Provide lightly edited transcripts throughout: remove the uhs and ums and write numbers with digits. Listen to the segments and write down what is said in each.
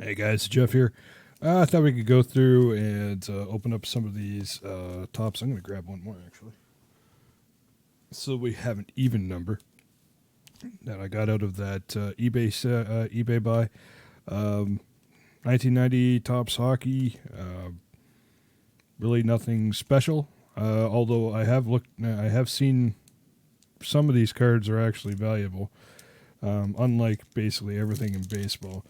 Hey guys, Jeff here. I thought we could go through and open up some of these tops. I'm going to grab one more actually. So we have an even number that I got out of that eBay buy. 1990 tops hockey. Really nothing special. Although I have seen some of these cards are actually valuable. Unlike basically everything in baseball.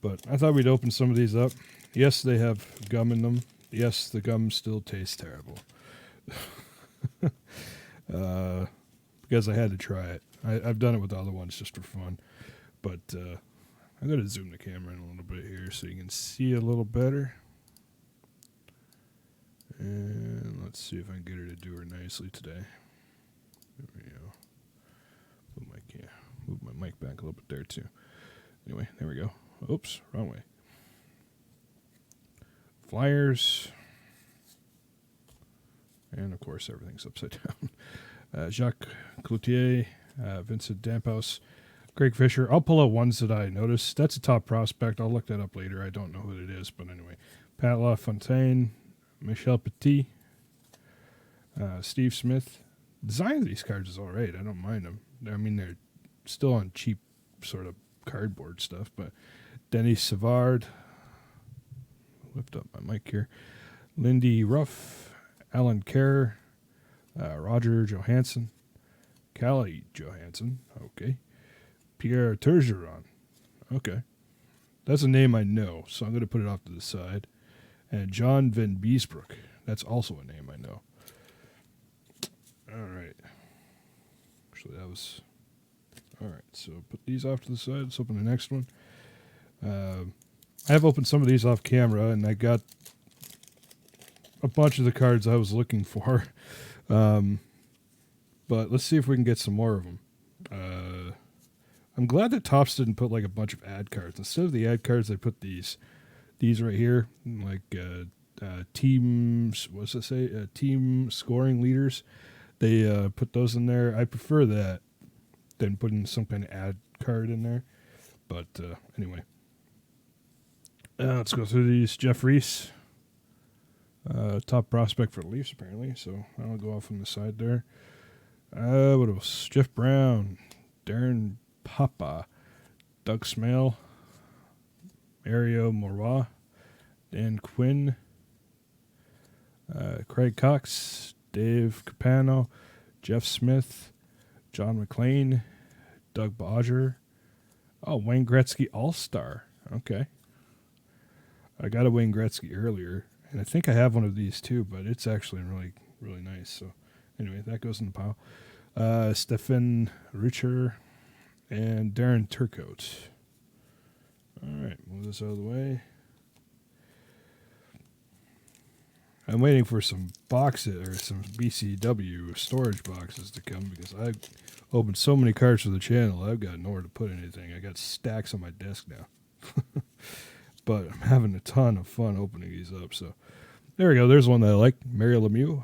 But I thought we'd open some of these up. Yes, they have gum in them. Yes, the gum still tastes terrible. Because I had to try it. I've done it with other ones just for fun. But I'm going to zoom the camera in a little bit here so you can see a little better. And let's see if I can get her to do her nicely today. There we go. Move my mic back a little bit there too. Anyway, there we go. Oops, wrong way. Flyers. And, of course, everything's upside down. Jacques Cloutier, Vincent Damphouse, Greg Fisher. I'll pull out ones that I noticed. That's a top prospect. I'll look that up later. I don't know who it is, but anyway. Pat LaFontaine, Michel Petit, Steve Smith. The design of these cards is all right. I don't mind them. I mean, they're still on cheap sort of cardboard stuff, but Denis Savard, lift up my mic here, Lindy Ruff, Alan Kerr, Roger Johansson, Callie Johansson, okay, Pierre Turgeron, okay, that's a name I know, so I'm going to put it off to the side, and John Van Beesbrook, that's also a name I know. All right, actually that was... All right, so put these off to the side. Let's open the next one. I have opened some of these off camera, and I got a bunch of the cards I was looking for. But let's see if we can get some more of them. I'm glad that Topps didn't put like a bunch of ad cards. Instead of the ad cards, they put these right here, like teams. What's it say? Team scoring leaders. They put those in there. I prefer that than putting some kind of ad card in there. But anyway. Let's go through these. Jeff Reese. Top prospect for the Leafs, apparently. So I'll go off on the side there. What else? Jeff Brown. Darren Papa. Doug Smale. Mario Morois. Dan Quinn. Craig Cox. Dave Capano. Jeff Smith. John McClain, Doug Bodger. Oh, Wayne Gretzky All-Star. Okay. I got a Wayne Gretzky earlier, and I think I have one of these too, but it's actually really, really nice. So anyway, that goes in the pile. Stefan Richer and Darren Turcotte. All right, move this out of the way. I'm waiting for some boxes or some BCW storage boxes to come because I've opened so many cards for the channel. I've got nowhere to put anything. I got stacks on my desk now. But I'm having a ton of fun opening these up. So there we go. There's one that I like, Mario Lemieux.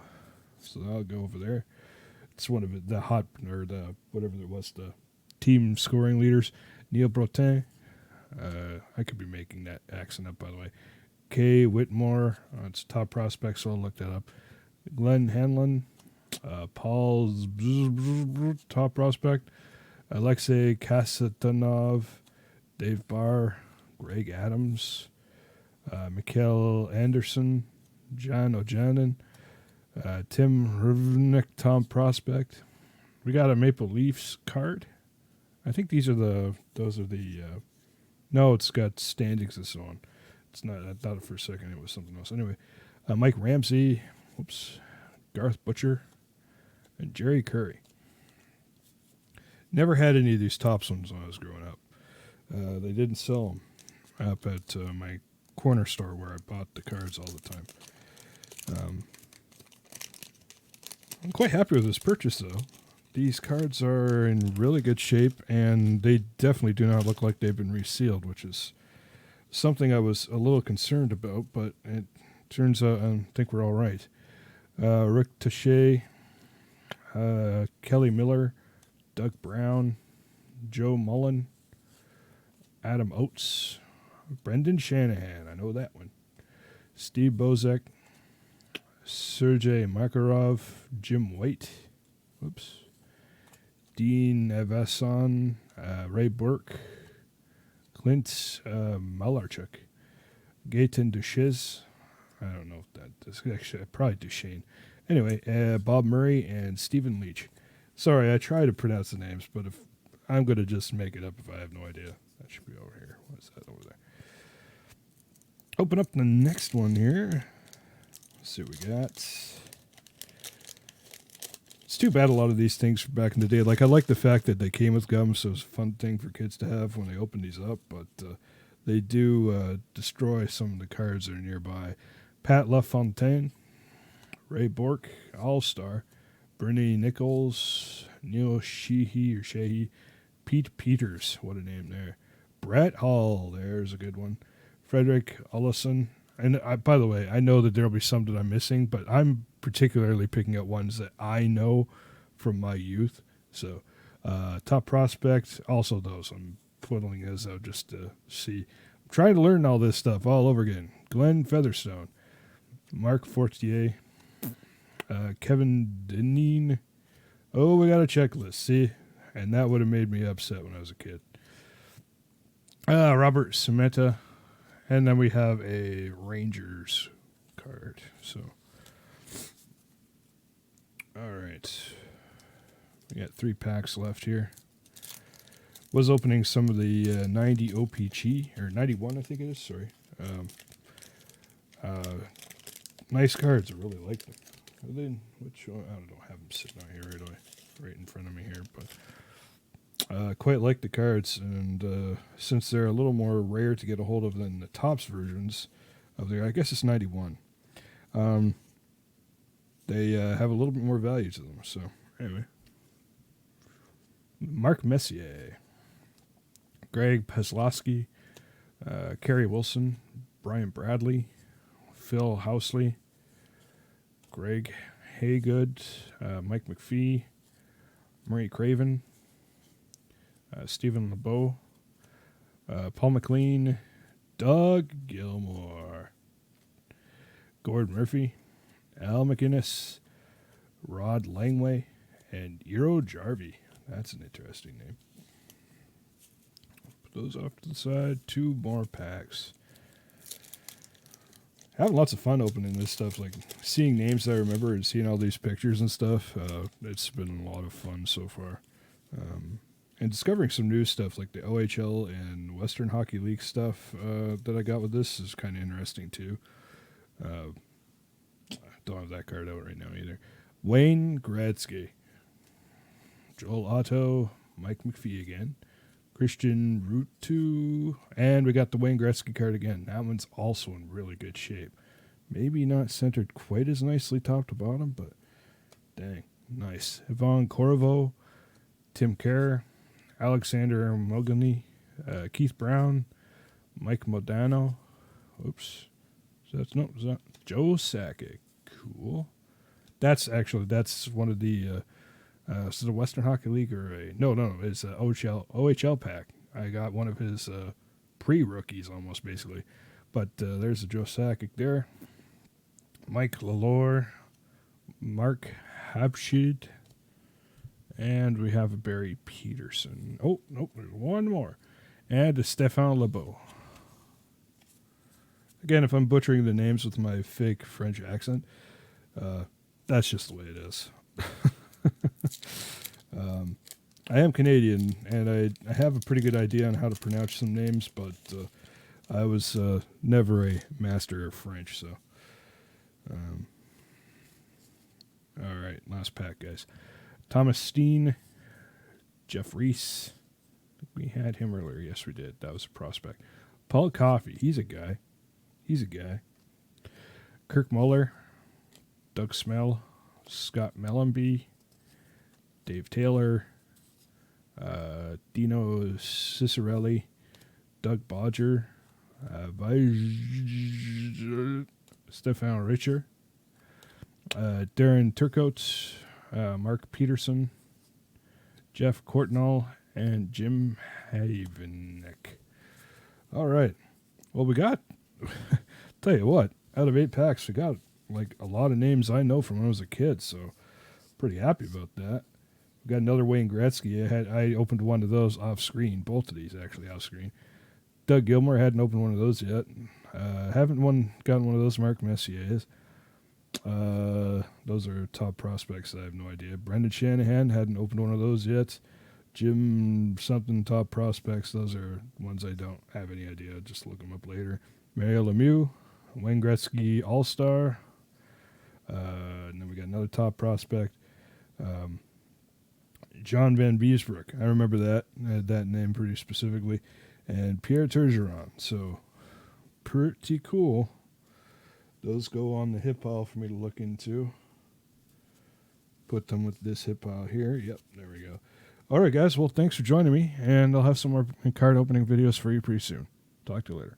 So I'll go over there. It's one of the hot or the whatever it was, the team scoring leaders. Neil Breton. I could be making that accent up, by the way. Kay Whitmore, it's top prospect, so I'll look that up. Glenn Hanlon, Paul's top prospect. Alexei Kasatonov, Dave Barr, Greg Adams, Mikhail Anderson, John Ojanen, Tim Rivnick, Tom Prospect. We got a Maple Leafs card. I think those are the, no, it's got standings and so on. It's not, I thought it for a second it was something else. Anyway, Mike Ramsey, Garth Butcher, and Jerry Curry. Never had any of these Topps ones when I was growing up. They didn't sell them up at my corner store where I bought the cards all the time. I'm quite happy with this purchase, though. These cards are in really good shape, and they definitely do not look like they've been resealed, which is something I was a little concerned about, but it turns out I think we're all right. Rick Taché, Kelly Miller, Doug Brown, Joe Mullen, Adam Oates, Brendan Shanahan. I know that one. Steve Bozek. Sergei Makarov. Jim White. Whoops. Dean Evason. Ray Burke. Clint Malarchuk. Gaetan Duchesne. I don't know if that's actually probably Duchesne. Anyway, Bob Murray and Stephen Leach. Sorry, I try to pronounce the names, but if I'm going to just make it up if I have no idea. That should be over here. What's that over there? Open up the next one here. Let's see what we got. It's too bad a lot of these things back in the day. Like, I like the fact that they came with gum, so it's a fun thing for kids to have when they open these up, but they do destroy some of the cards that are nearby. Pat LaFontaine, Ray Bork, All-Star, Bernie Nichols, Neil Sheehy, Pete Peters, what a name there. Brett Hall, there's a good one. Frederick Ollison. And by the way, I know that there'll be some that I'm missing, but I'm particularly picking up ones that I know from my youth. So, Top Prospect, also those. I'm twiddling those out just to see. I'm trying to learn all this stuff all over again. Glenn Featherstone, Mark Fortier, Kevin Deneen. Oh, we got a checklist, see? And that would have made me upset when I was a kid. Robert Sameta. And then we have a Rangers card. So, all right. We got 3 packs left here. Was opening some of the 90 OPG, or 91, I think it is. Sorry. Nice cards. I really like them. Which one? I don't know. Have them sitting out here right in front of me here, but. Quite like the cards, and since they're a little more rare to get a hold of than the Topps versions of I guess it's 91, they have a little bit more value to them. So, anyway. Mark Messier, Greg Peslowski, Kerry Wilson, Brian Bradley, Phil Housley, Greg Haygood, Mike McPhee, Murray Craven, Stephen LeBeau, Paul McLean, Doug Gilmore, Gord Murphy, Al McInnes, Rod Langway, and Eero Jarvie. That's an interesting name. Put those off to the side. 2 more packs. Having lots of fun opening this stuff, like seeing names that I remember and seeing all these pictures and stuff. It's been a lot of fun so far. And discovering some new stuff like the OHL and Western Hockey League stuff that I got with this is kind of interesting too. Don't have that card out right now either. Wayne Gretzky, Joel Otto, Mike McPhee again, Christian Ruutu, and we got the Wayne Gretzky card again. That one's also in really good shape. Maybe not centered quite as nicely top to bottom, but dang, nice. Ivan Korovo, Tim Kerr, Alexander Mogilny, Keith Brown, Mike Modano. Oops. Is that Joe Sakic. Cool. That's one of the is it a Western Hockey League or no, it's a OHL pack. I got one of his pre-rookies almost basically. But there's a Joe Sakic there. Mike Lalore, Mark Habshid, and we have a Barry Peterson. Oh, nope, there's one more. And a Stéphane Lebeau. Again, if I'm butchering the names with my fake French accent, that's just the way it is. I am Canadian, and I have a pretty good idea on how to pronounce some names, but I was never a master of French, so. All right, last pack, guys. Thomas Steen, Jeff Reese. We had him earlier. Yes, we did. That was a prospect. Paul Coffey. He's a guy. Kirk Muller, Doug Smell, Scott Mellenby, Dave Taylor, Dino Cicerelli, Doug Bodger, Stefan Richer, Darren Turcotte, Mark Peterson, Jeff Courtnall, and Jim Havenek. All right. Well, we got, tell you what, out of 8 packs, we got like a lot of names I know from when I was a kid, so pretty happy about that. We got another Wayne Gretzky. I opened one of those off screen, both of these actually off screen. Doug Gilmour, hadn't opened one of those yet. Haven't gotten one of those Mark Messier's. Those are top prospects. I have no idea. Brendan Shanahan, hadn't opened one of those yet. Jim something top prospects. Those are ones I don't have any idea. Just look them up later. Mario Lemieux, Wayne Gretzky All-Star. And then we got another top prospect. John Van Beesbrook. I remember that. I had that name pretty specifically. And Pierre Turgeron. So, pretty cool. Those go on the hip pile for me to look into. Put them with this hip pile here. Yep, there we go. All right, guys. Well, thanks for joining me. And I'll have some more card opening videos for you pretty soon. Talk to you later.